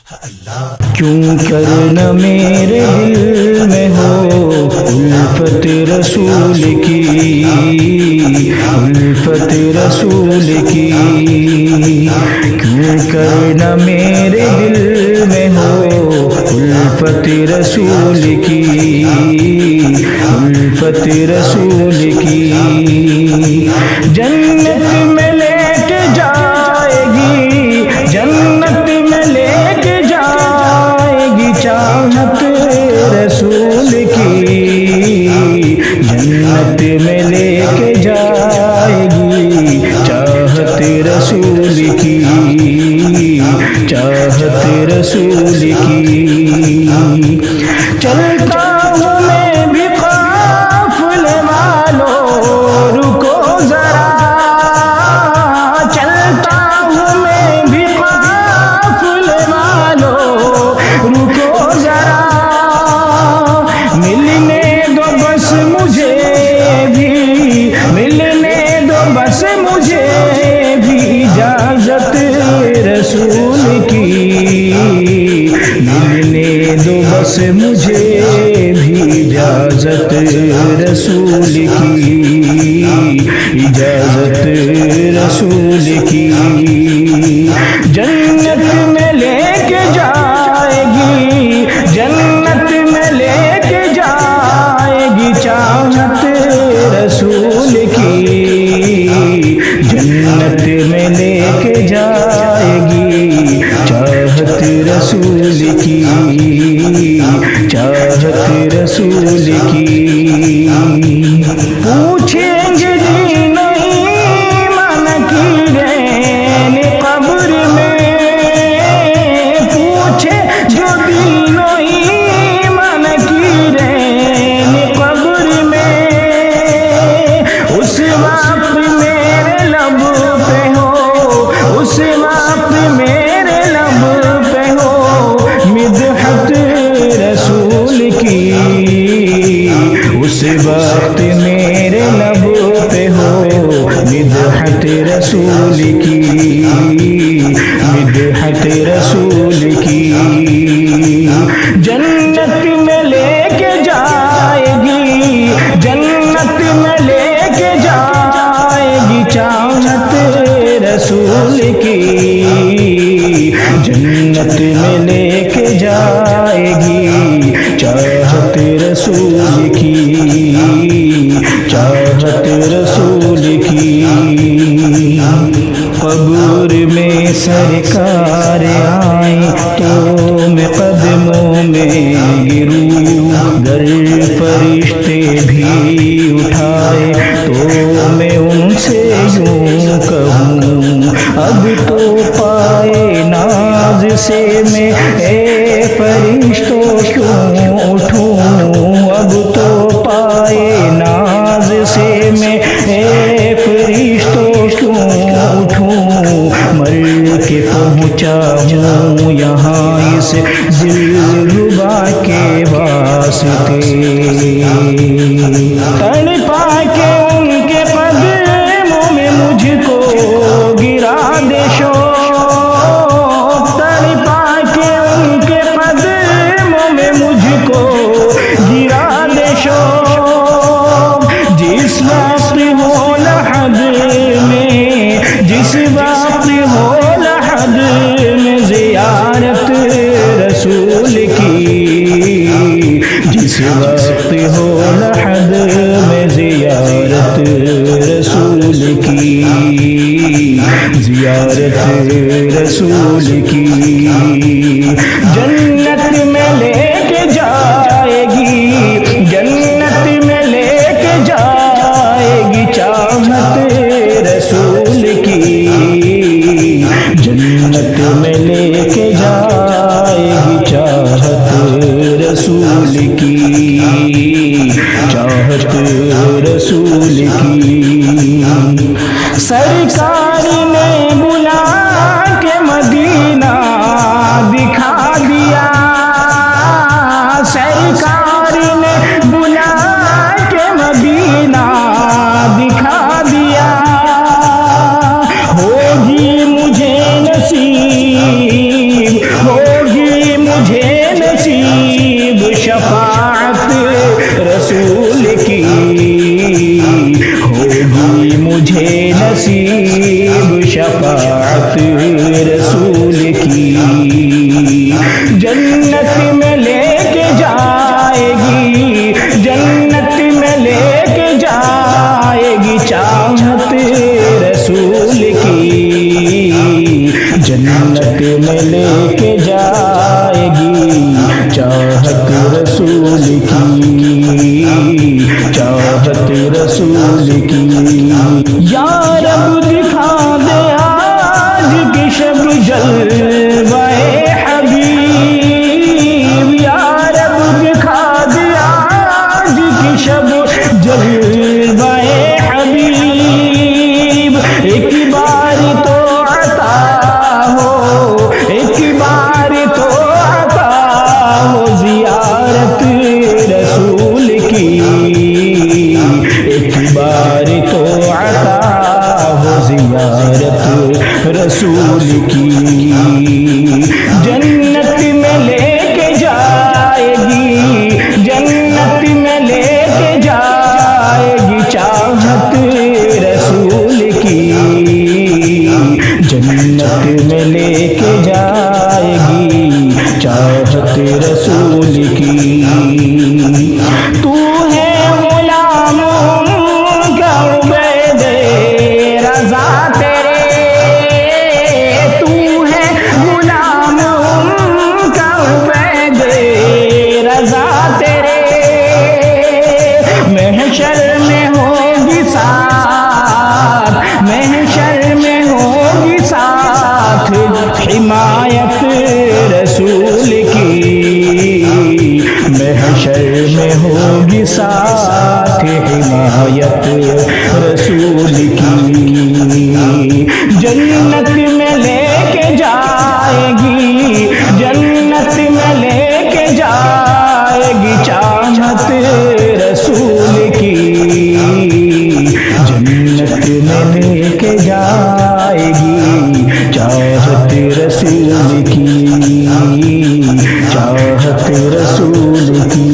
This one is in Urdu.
کیوں کر نہ میرے دل میں ہو الفت رسول کی، الفت رسول کی، کیوں کر نہ میرے دل میں ہو الفت رسول کی، الفت رسول کی، جنت میں لے کے جائے گی، جنت میں لے کے جائے گی چاہت رسول کی، جنت میں لے کے جائے گی چاہت رسول کی، چاہت رسول کی، چلتا ہوں میں بھی قافلے والوں رکو ذرا، چلتا ہوں میں بھی قافلے والوں رکو ذرا، ملنے دو بس مجھے بھی، ملنے دو بس مجھے بھی اجازت رسول کی، ملنے دو بس مجھے بھی اجازت رسول کی، اجازت رسول کی، جنت میں لے کے جائے گی، جنت میں لے کے جائے گی چاہت رسول کی، جنت میں لے کے جائے گی چاہت رسول کی، چاہت رسول کی، پوچھیں گے جی نہیں من کی رین قبر میں، پوچھے جو دل نہیں من کی رین قبر میں، اس وقت میرے لب پہ ہو، اس وقت میرے لب پہ ہو مدحت رسول کی، اس وقت میرے لب پہ ہو مدحت رسول کی، مدحت رسول کی، جنت میں لے کے جائے گی، جنت میں لے کے جائے گی چاہت رسول کی، جنت میں لے کے جائے گی چاہت رسول کی، چاہت رسول کی، قبر میں سرکار آئیں تو میں قدموں میں گروں، گر فرشتے بھی اٹھائے تو میں ان سے یوں کہوں، اب تو پائے ناز سے میں اے فرشتوں کیوں اٹھوں، اب تو پائے ناز سے میں اے فرشتوں کیوں اٹھوں، مر کے پہنچا ہوں یہاں اس دلربا کے واسطے، تڑپا کے ان کے قدموں میں مجھ کو گرا دے شوق، تڑپا کے ان کے قدموں میں مجھ کو گرا دے شوق، جس وقت ہو لحد میں، جس وقت ہو لحد میں زیارت رسول کی، جس وقت ہو لحد میں زیارت رسول کی، زیارت رسول کی، جنت میں لے کے جائے گی، جنت میں لے کے جائے گی چاہت رسول کی، جنت میں لے کے جائے گی چاہت رسول کی، چاہت رسول کی، سرکار نے بلا کے مدینہ دکھا دیا، سرکار نے بلا کے مدینہ دکھا دیا، ہوگی مجھے نصیب، ہوگی جنت میں لے کے جائے گی، جنت میں لے کے جائے گی چاہت رسول کی، جنت میں لے کے جائے گی چاہت رسول کی، چاہت رسول کی۔ یا رب دکھا دے آج کی شب جلوہ حبیب، یا رب دکھا دے آج کی شب جلوہ حبیب، ایک بار تو عطا ہو، ایک بار تو عطا ہو زیارت رسول کی، ایک بار تو عطا ہو زیارت رسول کی۔ جنت میں لے کے جائے گی، جنت میں لے کے جائے گی چاہت رسول کی، جنت میں لے کے جائے گی چاہت رسول کی۔ تو ہے غلام کا عبید رضا تیرے، تو ہے غلام کا عبید رضا تیرے، محشر میں ہوگی ساتھ، محشر میں ہوگی ساتھ حمایت رسول کی، محشر میں ہوگی ساتھ حمایت رسول کی۔ جنت میں لے کے جائے گی، جنت میں لے کے جائے گی چاہت رسول کی، جنت میں لے کے جائے گی چاہت رسول کی، چاہت رسول کی۔